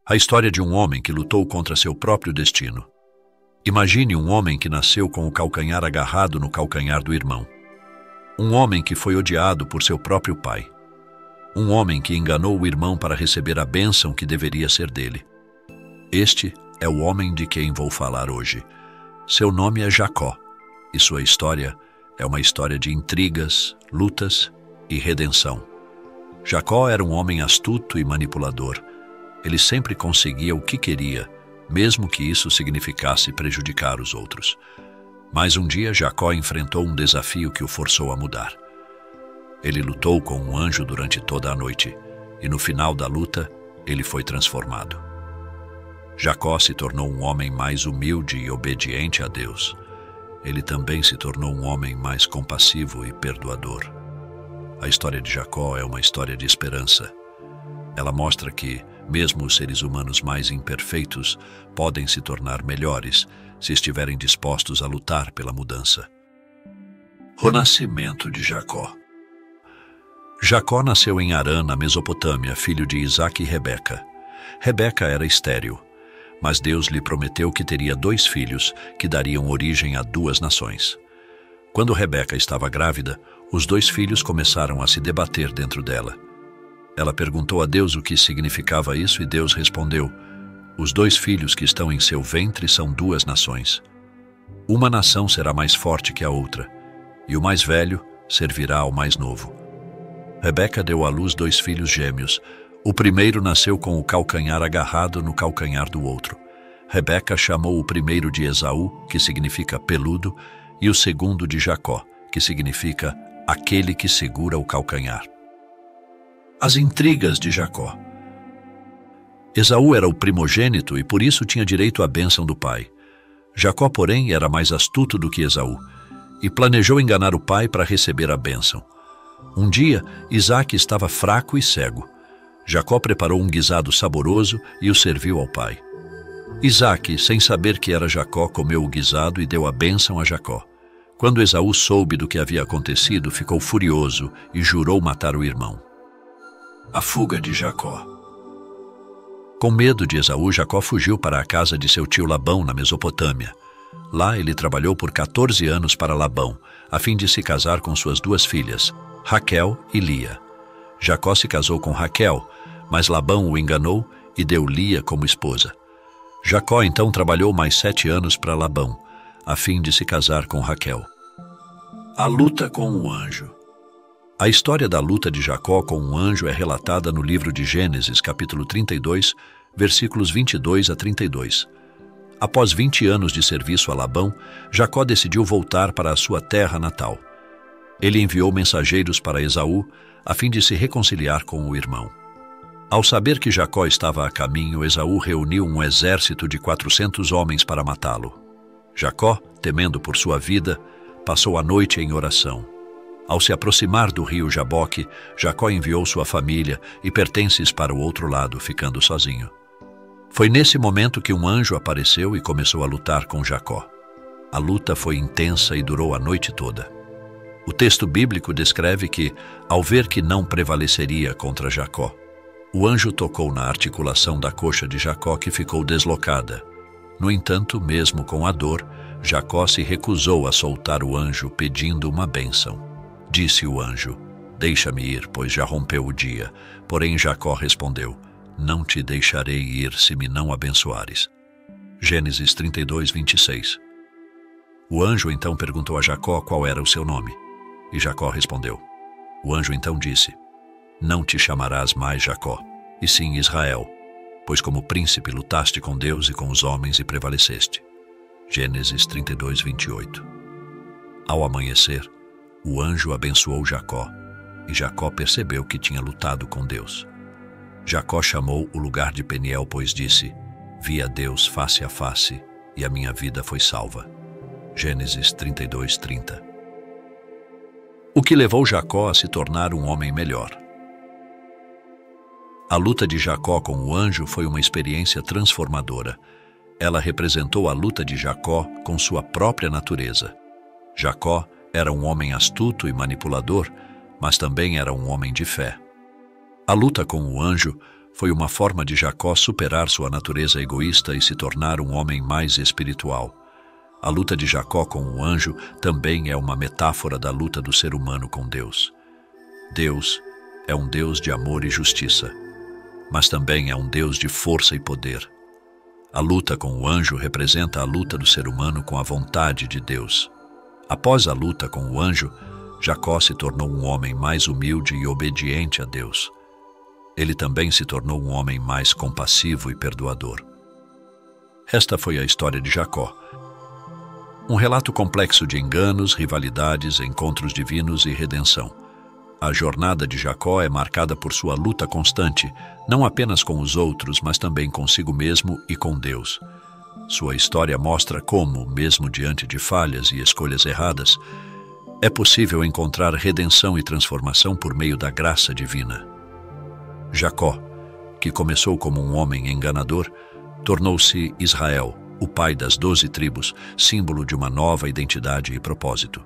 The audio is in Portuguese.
A história de um homem que lutou contra seu próprio destino. Imagine um homem que nasceu com o calcanhar agarrado no calcanhar do irmão. Um homem que foi odiado por seu próprio pai. Um homem que enganou o irmão para receber a bênção que deveria ser dele. Este é o homem de quem vou falar hoje. Seu nome é Jacó, e sua história é uma história de intrigas, lutas e redenção. Jacó era um homem astuto e manipulador. Ele sempre conseguia o que queria, mesmo que isso significasse prejudicar os outros. Mas um dia Jacó enfrentou um desafio que o forçou a mudar. Ele lutou com um anjo durante toda a noite, e no final da luta, ele foi transformado. Jacó se tornou um homem mais humilde e obediente a Deus. Ele também se tornou um homem mais compassivo e perdoador. A história de Jacó é uma história de esperança. Ela mostra que, mesmo os seres humanos mais imperfeitos, podem se tornar melhores se estiverem dispostos a lutar pela mudança. O nascimento de Jacó. Jacó nasceu em Harã, na Mesopotâmia, filho de Isaque e Rebeca. Rebeca era estéril, mas Deus lhe prometeu que teria 2 filhos que dariam origem a 2 nações. Quando Rebeca estava grávida, os 2 filhos começaram a se debater dentro dela. Ela perguntou a Deus o que significava isso e Deus respondeu: os 2 filhos que estão em seu ventre são 2 nações. Uma nação será mais forte que a outra, e o mais velho servirá ao mais novo. Rebeca deu à luz 2 filhos gêmeos. O primeiro nasceu com o calcanhar agarrado no calcanhar do outro. Rebeca chamou o primeiro de Esaú, que significa peludo, e o segundo de Jacó, que significa aquele que segura o calcanhar. As intrigas de Jacó. Esaú era o primogênito e por isso tinha direito à bênção do pai. Jacó, porém, era mais astuto do que Esaú e planejou enganar o pai para receber a bênção. Um dia, Isaque estava fraco e cego. Jacó preparou um guisado saboroso e o serviu ao pai. Isaque, sem saber que era Jacó, comeu o guisado e deu a bênção a Jacó. Quando Esaú soube do que havia acontecido, ficou furioso e jurou matar o irmão. A fuga de Jacó. Com medo de Esaú, Jacó fugiu para a casa de seu tio Labão, na Mesopotâmia. Lá ele trabalhou por 14 anos para Labão, a fim de se casar com suas 2 filhas, Raquel e Lia. Jacó se casou com Raquel, mas Labão o enganou e deu Lia como esposa. Jacó então trabalhou mais 7 anos para Labão, a fim de se casar com Raquel. A luta com o anjo. A história da luta de Jacó com um anjo é relatada no livro de Gênesis, capítulo 32, versículos 22 a 32. Após 20 anos de serviço a Labão, Jacó decidiu voltar para a sua terra natal. Ele enviou mensageiros para Esaú, a fim de se reconciliar com o irmão. Ao saber que Jacó estava a caminho, Esaú reuniu um exército de 400 homens para matá-lo. Jacó, temendo por sua vida, passou a noite em oração. Ao se aproximar do rio Jaboque, Jacó enviou sua família e pertences para o outro lado, ficando sozinho. Foi nesse momento que um anjo apareceu e começou a lutar com Jacó. A luta foi intensa e durou a noite toda. O texto bíblico descreve que, ao ver que não prevaleceria contra Jacó, o anjo tocou na articulação da coxa de Jacó, que ficou deslocada. No entanto, mesmo com a dor, Jacó se recusou a soltar o anjo, pedindo uma bênção. Disse o anjo: deixa-me ir, pois já rompeu o dia. Porém Jacó respondeu: não te deixarei ir se me não abençoares. Gênesis 32, 26. O anjo então perguntou a Jacó qual era o seu nome. E Jacó respondeu. O anjo então disse: não te chamarás mais Jacó, e sim Israel, pois como príncipe lutaste com Deus e com os homens e prevaleceste. Gênesis 32, 28. Ao amanhecer, o anjo abençoou Jacó, e Jacó percebeu que tinha lutado com Deus. Jacó chamou o lugar de Peniel, pois disse: vi a Deus face a face, e a minha vida foi salva. Gênesis 32, 30. O que levou Jacó a se tornar um homem melhor. A luta de Jacó com o anjo foi uma experiência transformadora. Ela representou a luta de Jacó com sua própria natureza. Jacó era um homem astuto e manipulador, mas também era um homem de fé. A luta com o anjo Foi uma forma de Jacó superar sua natureza egoísta e se tornar um homem mais espiritual. A luta de Jacó com o anjo também é uma metáfora da luta do ser humano com Deus. Deus é um Deus de amor e justiça, mas também é um Deus de força e poder. A luta com o anjo representa a luta do ser humano com a vontade de Deus. Após a luta com o anjo, Jacó se tornou um homem mais humilde e obediente a Deus. Ele também se tornou um homem mais compassivo e perdoador. Esta foi a história de Jacó. Um relato complexo de enganos, rivalidades, encontros divinos e redenção. A jornada de Jacó é marcada por sua luta constante, não apenas com os outros, mas também consigo mesmo e com Deus. Sua história mostra como, mesmo diante de falhas e escolhas erradas, é possível encontrar redenção e transformação por meio da graça divina. Jacó, que começou como um homem enganador, tornou-se Israel, o pai das 12 tribos, símbolo de uma nova identidade e propósito.